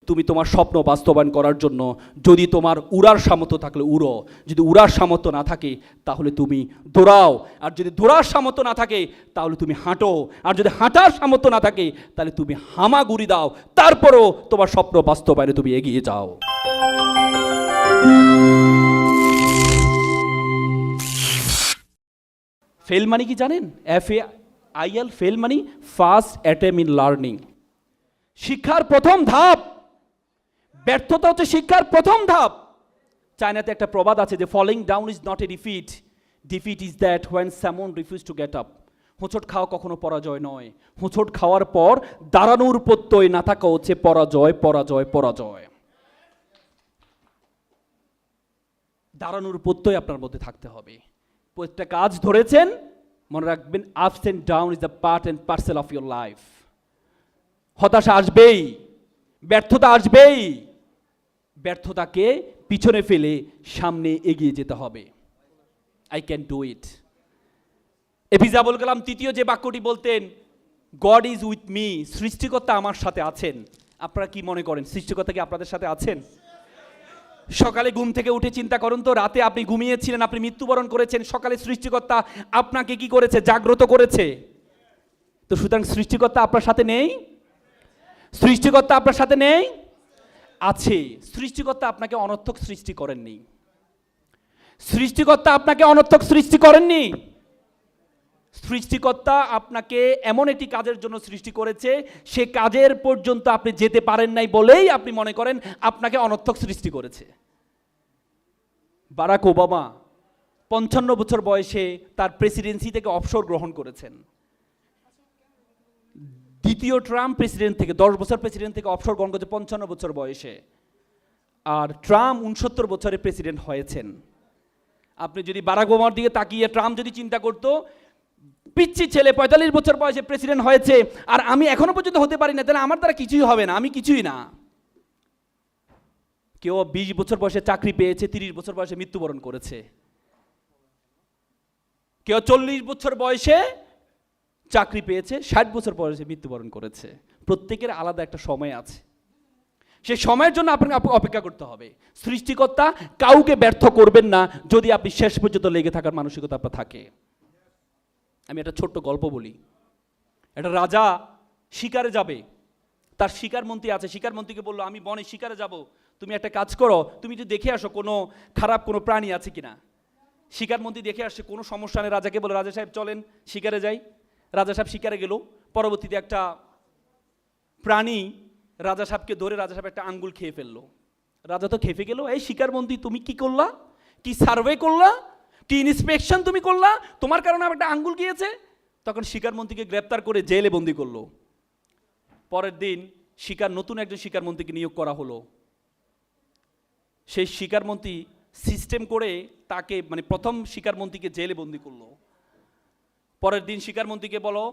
তুমি তোমার স্বপ্ন বাস্তবায়ন করার জন্য যদি তোমার উড়ার সামর্থ্য থাকলে উড়ো, যদি উড়ার সামর্থ্য না থাকে তাহলে তুমি দৌড়াও, আর যদি দৌড়ার সামর্থ্য না থাকে তাহলে তুমি হাঁটো, আর যদি হাঁটার সামর্থ্য না থাকে তাহলে তুমি হামাগুড়ি দাও, তারপরও তোমার স্বপ্ন বাস্তবায়নে তুমি এগিয়ে যাও। ফেল মানে কি জানেন? FAIL, ফেল মানে ফার্স্ট অ্যাটেম্প ইন লার্নিং। শিক্ষার প্রথম ধাপ, ব্যর্থতা হচ্ছে শিক্ষার প্রথম ধাপ। চায়নাতে একটা প্রবাদ আছে যে falling down is not a defeat, defeat is that when someone refuse to get up. হোঁচট খাওয়া কখনো পরাজয় নয়, হোঁচট খাওয়ার পর দাঁড়ানোর প্রত্যয় না থাকা হচ্ছে পরাজয়, পরাজয়, পরাজয়। দাঁড়ানোর প্রত্যয় আপনার মধ্যে থাকতে হবে। প্রত্যেকটা কাজ ধরেছেন, মনে রাখবেন ups and down is the part and parcel of your life. হতাশা আসবেই, ব্যর্থতা আসবেই, ব্যর্থতাকে পিছনে ফেলে সামনে এগিয়ে যেতে হবে। I can do it. APJ Abul Kalam তৃতীয় যে বাক্যটি বলতেন, গড ইজ উইথ মি, সৃষ্টিকর্তা আমার সাথে আছেন। আপনারা কি মনে করেন সৃষ্টিকর্তা কি আপনাদের সাথে আছেন? সকালে ঘুম থেকে উঠে চিন্তা করুন তো, রাতে আপনি ঘুমিয়েছিলেন, আপনি মৃত্যুবরণ করেছেন, সকালে সৃষ্টিকর্তা আপনাকে কি করেছে? জাগ্রত করেছে। তো সুতরাং সৃষ্টিকর্তা আপনার সাথে নেই? সৃষ্টিকর্তা আপনার সাথে নেই? আছে। সৃষ্টিকর্তা আপনাকে অনর্থক সৃষ্টি করেননি। সৃষ্টিকর্তা আপনাকে অনর্থক সৃষ্টি করেননি। সৃষ্টিকর্তা আপনাকে এমন একটি কাজের জন্য সৃষ্টি করেছে, সে কাজের পর্যন্ত আপনি যেতে পারেন নাই বলেই আপনি মনে করেন আপনাকে অনর্থক সৃষ্টি করেছে। বারাক ওবামা 55 বছর বয়সে তার প্রেসিডেন্সি থেকে অবসর গ্রহণ করেছেন। দ্বিতীয় ট্রাম্প প্রেসিডেন্ট থেকে 10 বছর প্রেসিডেন্ট থেকে অবসর গ্রহণ করেছে 55 বছর বয়সে, আর ট্রাম্প 69 বছরে প্রেসিডেন্ট হয়েছেন। আপনি যদি বারাক ওবামার দিকে তাকিয়ে ট্রাম্প যদি চিন্তা করতো, পিচ্ছি ছেলে 45 বছর বয়সে প্রেসিডেন্ট হয়েছে আর আমি এখনো পর্যন্ত হতে পারি না, তাহলে আমার দ্বারা কিছুই হবে না, আমি কিছুই না। কেউ 20 বছর বয়সে চাকরি পেয়েছে, 30 বছর বয়সে মৃত্যুবরণ করেছে। কেউ 40 বছর বয়সে চাকরি পেয়েছে, 60 বছর বয়সে মৃত্যুবরণ করেছে। প্রত্যেকের আলাদা একটা সময় আছে, সেই সময়ের জন্য আপনাকে অপেক্ষা করতে হবে। সৃষ্টিকর্তা কাউকে ব্যর্থ করবেন না যদি আপনি শেষ পর্যন্ত লেগে থাকার মানসিকতা আপনার থাকে। আমি একটা ছোট্ট গল্প বলি। একটা রাজা শিকারে যাবে, তার শিকার মন্ত্রী আছে। শিকার মন্ত্রীকে বললো, আমি বনে শিকারে যাব, তুমি একটা কাজ করো, তুমি যদি দেখে আসো কোনো খারাপ কোনো প্রাণী আছে কিনা। শিকার মন্ত্রী দেখে আসছে, কোনো সমস্যা নেই। রাজাকে বলে, রাজা সাহেব চলেন শিকারে যাই। রাজা সাহেব শিকারে গেল। পরবর্তীতে একটা প্রাণী রাজা সাহেবকে ধরে রাজা সাহেব একটা আঙ্গুল খেয়ে ফেললো। রাজা তো খেপে গেল, এই শিকার মন্ত্রী তুমি কি করলা? কি সার্ভে করলা? কি ইন্সপেকশন তুমি করলা? তোমার কারণে একটা আঙ্গুল গিয়েছে। তখন শিকার মন্ত্রীকে গ্রেপ্তার করে জেলে বন্দি করলো। পরের দিন নতুন একজন শিকার মন্ত্রীকে নিয়োগ করা হলো। সেই শিকার মন্ত্রী সিস্টেম করে তাকে, মানে প্রথম শিকার মন্ত্রীকে জেলে বন্দি করলো। পরের দিন শিকার মন্ত্রীকে বলো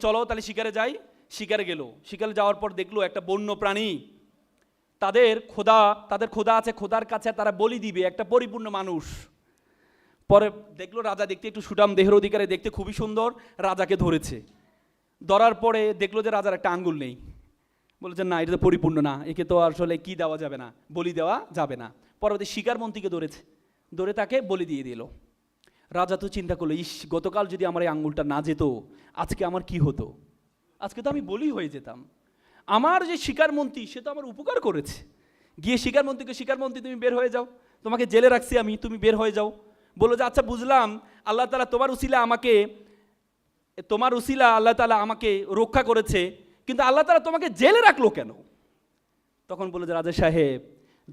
চলো তাহলে শিকারে যাই। শিকারে গেল। শিকারে যাওয়ার পর দেখলো একটা বন্য প্রাণী, তাদের খোদা আছে, খোদার কাছে তারা বলি দিবে একটা পরিপূর্ণ মানুষ। পরে দেখলো রাজা দেখতে একটু সুঠাম দেহের অধিকারে, দেখতে খুবই সুন্দর। রাজাকে ধরেছে। ধরার পরে দেখলো যে রাজার একটা আঙ্গুল নেই। বলেছে না, এটা তো পরিপূর্ণ না, একে তো আসলে কি দেওয়া যাবে না, বলি দেওয়া যাবে না। পরবর্তী শিকার মন্ত্রীকে ধরে তাকে বলি দিয়ে দিল। রাজা তো চিন্তা করলো, ইস, গতকাল যদি আমার এই আঙ্গুলটা না যেত, আজকে আমার কি হতো? আজকে তো আমি বলি হয়ে যেতাম। আমার যে শিকার মন্ত্রী, সে তো আমার উপকার করেছে। গিয়ে শিকার মন্ত্রী তুমি বের হয়ে যাও, তোমাকে জেলে রাখছি আমি, তুমি বের হয়ে যাও। বললো যে আচ্ছা বুঝলাম, আল্লাহ তাআলা তোমার উসিলা আল্লাহ তাআলা আমাকে রক্ষা করেছে, কিন্তু আল্লাহ তাআলা তোমাকে জেলে রাখলো কেন? তখন বললো যে রাজা সাহেব,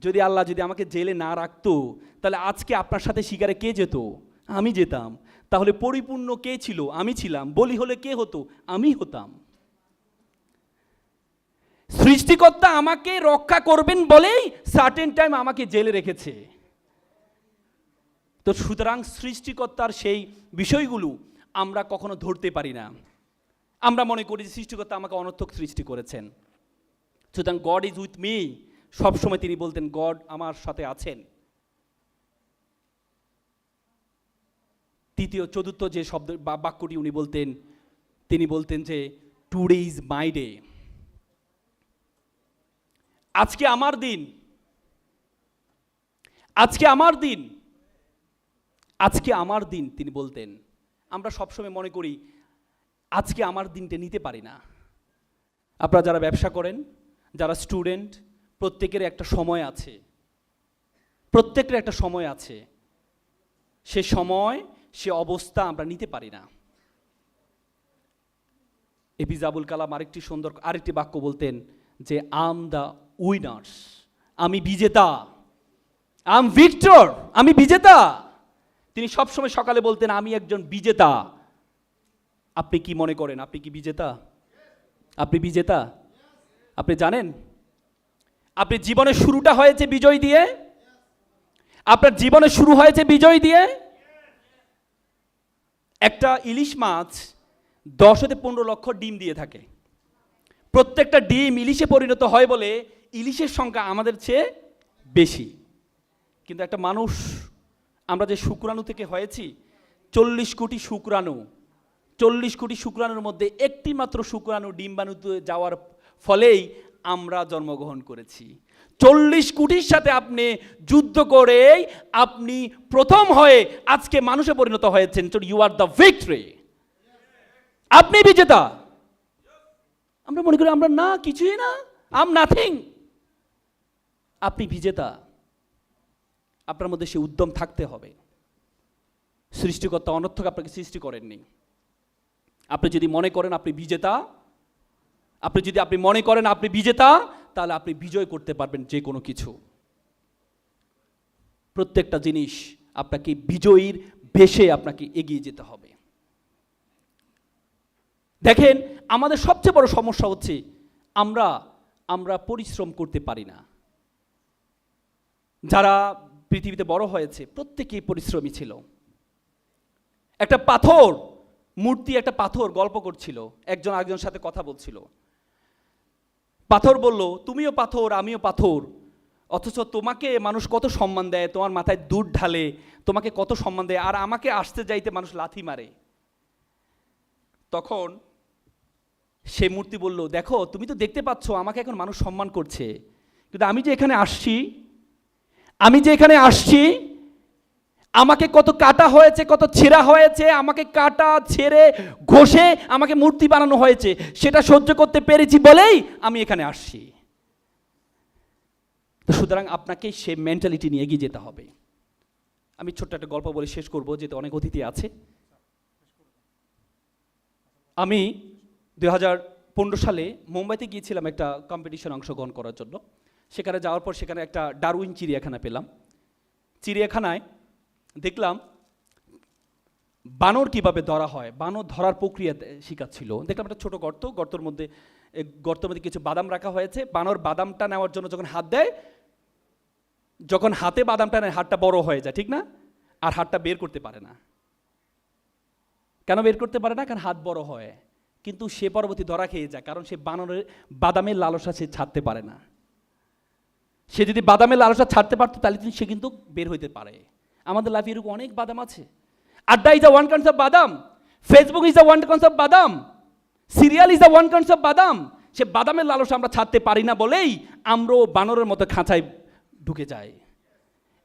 যদি আল্লাহ আমাকে জেলে না রাখতো, তাহলে আজকে আপনার সাথে শিকারে কে যেত? আমি যেতাম। তাহলে পরিপূর্ণ কে ছিল? আমি ছিলাম। বলি হলে কে হতো? আমি হতাম। সৃষ্টিকর্তা আমাকে রক্ষা করবেন বলেই সার্টেন টাইম আমাকে জেলে রেখেছে। তো সুতরাং সৃষ্টিকর্তার সেই বিষয়গুলো আমরা কখনো ধরতে পারি না। আমরা মনে করি যে সৃষ্টিকর্তা আমাকে অনর্থক সৃষ্টি করেছেন। সুতরাং গড ইজ উইথ মি, সবসময় তিনি বলতেন গড আমার সাথে আছেন। চতুর্থ যে শব্দ বা বাক্যটি উনি বলতেন, তিনি বলতেন যে টুডে ইজ মাই ডে। আজকে আমার দিন, আজকে আমার দিন, আজকে আমার দিন তিনি বলতেন। আমরা সবসময় মনে করি আজকে আমার দিনটা নিতে পারি না। আপনারা যারা ব্যবসা করেন, যারা স্টুডেন্ট, প্রত্যেকের একটা সময় আছে, প্রত্যেকের একটা সময় আছে। সে সময়, সে অবস্থা আমরা নিতে পারি না। এপিজে আবুল কালাম আরেকটি বাক্য বলতেন যে আম দ্য উইনার্স, আমি বিজেতা, আম ভিক্টর, আমি বিজেতা। তিনি সবসময় সকালে বলতেন আমি একজন বিজেতা। আপনি কি মনে করেন আপনি কি বিজেতা? আপনি বিজেতা? আপনি জানেন আপনার জীবনের শুরুটা হয়েছে বিজয় দিয়ে? আপনার জীবনে শুরু হয়েছে বিজয় দিয়ে। একটা ইলিশ মাছ 10 থেকে 15 লক্ষ ডিম দিয়ে থাকে। প্রত্যেকটা ডিম ইলিশে পরিণত হয় বলে ইলিশের সংখ্যা আমাদের চেয়ে বেশি। কিন্তু একটা মানুষ, আমরা যে শুক্রাণু থেকে হয়েছি, 40 কোটি শুক্রাণু, 40 কোটি শুক্রাণুর মধ্যে একটি মাত্র শুক্রাণু ডিম্বাণুতে যাওয়ার ফলেই আমরা জন্মগ্রহণ করেছি। 40 কোটির সাথে আপনি যুদ্ধ করে আপনি প্রথম হয়ে আজকে মানুষে পরিণত হয়েছেন। ইউ আর দ্য ভিক্টরি, আপনি বিজেতা। আমরা মনে করি আমরা না, কিছুই না, আম নাথিং। আপনি বিজেতা। আপনার মধ্যে সে উদ্যম থাকতে হবে। সৃষ্টিকর্তা অনর্থক আপনাকে সৃষ্টি করেননি। আপনি যদি মনে করেন আপনি বিজেতা, আপনি মনে করেন আপনি বিজেতা, তাহলে আপনি বিজয় করতে পারবেন যে কোনো কিছু। প্রত্যেকটা জিনিস আপনাকে বিজয়ীর বেশে আপনাকে এগিয়ে যেতে হবে। দেখেন, আমাদের সবচেয়ে বড় সমস্যা হচ্ছে আমরা পরিশ্রম করতে পারি না। যারা পৃথিবীতে বড় হয়েছে প্রত্যেকেই পরিশ্রমী ছিল। একটা পাথর মূর্তি, একটা পাথর গল্প করছিল, একজন আরেকজনের সাথে কথা বলছিল। পাথর বলল, তুমিও পাথর, আমিও পাথর, অথচ তোমাকে মানুষ কত সম্মান দেয়, তোমার মাথায় দুধ ঢালে, তোমাকে কত সম্মান দেয়, আর আমাকে আসতে যাইতে মানুষ লাথি মারে। তখন সে মূর্তি বলল, দেখো তুমি তো দেখতে পাচ্ছ আমাকে এখন মানুষ সম্মান করছে, কিন্তু আমি যে এখানে আসছি আমাকে কত কাটা হয়েছে, কত ছেঁড়া হয়েছে, আমাকে কাটা ছেড়ে ঘষে আমাকে মূর্তি বানানো হয়েছে, সেটা সহ্য করতে পেরেছি বলেই আমি এখানে আসছি। তো সুতরাং আপনাকে সে মেন্টালিটি নিয়ে এগিয়ে যেতে হবে। আমি ছোট্ট একটা গল্প বলে শেষ করবো, যেহেতু অনেক অতিথি আছে। আমি 2015 সালে মুম্বাইতে গিয়েছিলাম একটা কম্পিটিশন অংশগ্রহণ করার জন্য। সেখানে যাওয়ার পর সেখানে একটা ডারউইন চিড়িয়াখানা পেলাম। চিড়িয়াখানায় দেখলাম বানর কিভাবে ধরা হয়, বানর ধরার প্রক্রিয়া শিখাচ্ছিল। দেখলাম একটা ছোট গর্তের মধ্যে কিছু বাদাম রাখা হয়েছে। বানর বাদামটা নেওয়ার জন্য যখন হাত দেয়, যখন হাতে বাদামটা নেয় হাতটা বড় হয়ে যায়, ঠিক না? আর হাতটা বের করতে পারে না। কেন বের করতে পারে না? কারণ হাত বড় হয়। কিন্তু সে পরবর্তী ধরা খেয়ে যায়, কারণ সে বাদামের লালসা সে ছাড়তে পারে না। সে যদি বাদামের লালসা ছাড়তে পারতো তাহলে সে কিন্তু বের হইতে পারে। আমাদের লাইফে এরকম অনেক বাদাম আছে। Adda is the one kind of badam, Facebook is the one kind of badam, serial is the one kind of badam. সে বাদামের লালসা আমরা ছাড়তে পারি না বলেই আমরাও বানরের মতো খাঁচায় ঢুকে যাই।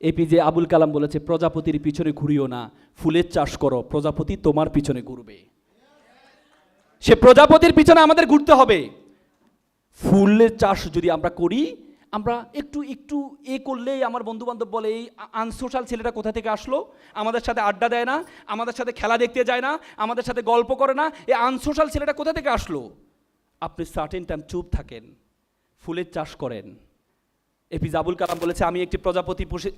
এপিজে আবুল কালাম বলেছে, প্রজাপতির পিছনে ঘুরিও না, ফুলের চাষ করো, প্রজাপতি তোমার পিছনে ঘুরবে। সে প্রজাপতির পিছনে আমাদের ঘুরতে হবে। ফুলের চাষ যদি আমরা করি, আমরা একটু করলেই আমার বন্ধু বান্ধব বলে, এই আনসোশাল ছেলেটা কোথা থেকে আসলো, আমাদের সাথে আড্ডা দেয় না, আমাদের সাথে খেলা দেখতে যায় না, আমাদের সাথে গল্প করে না, এই আনসোশাল ছেলেটা কোথা থেকে আসলো। আপনি সার্টেন টাইম চুপ থাকেন, ফুলের চাষ করেন। এপিজে আবুল কালাম বলেছে,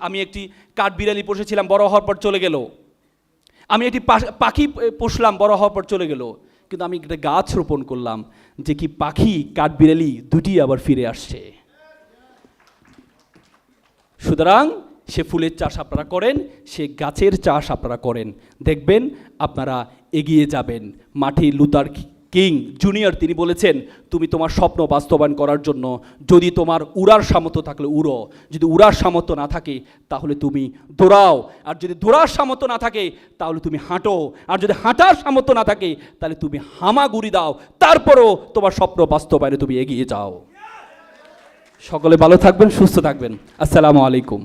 আমি একটি কাঠবিড়ালি পুষেছিলাম, বড় হওয়ার পর চলে গেল। আমি একটি পাখি পুষলাম, বড় হওয়ার পর চলে গেল। কিন্তু আমি একটা গাছ রোপণ করলাম, যে কি পাখি কাঠবিড়ালি দুটি আবার ফিরে আসছে। সুতরাং সে ফুলের চাষ আপনারা করেন, সে গাছের চাষ আপনারা করেন, দেখবেন আপনারা এগিয়ে যাবেন। মার্টিন লুথার কিং জুনিয়র তিনি বলেছেন, তুমি তোমার স্বপ্ন বাস্তবায়ন করার জন্য যদি তোমার উড়ার সামর্থ্য থাকলে উড়ো, যদি উড়ার সামর্থ্য না থাকে তাহলে তুমি দৌড়াও, আর যদি দৌড়ার সামর্থ্য না থাকে তাহলে তুমি হাঁটো, আর যদি হাঁটার সামর্থ্য না থাকে তাহলে তুমি হামাগুড়ি দাও, তারপরও তোমার স্বপ্ন বাস্তবায়নে তুমি এগিয়ে যাও। সকলে ভালো থাকবেন, সুস্থ থাকবেন। আসসালামু আলাইকুম।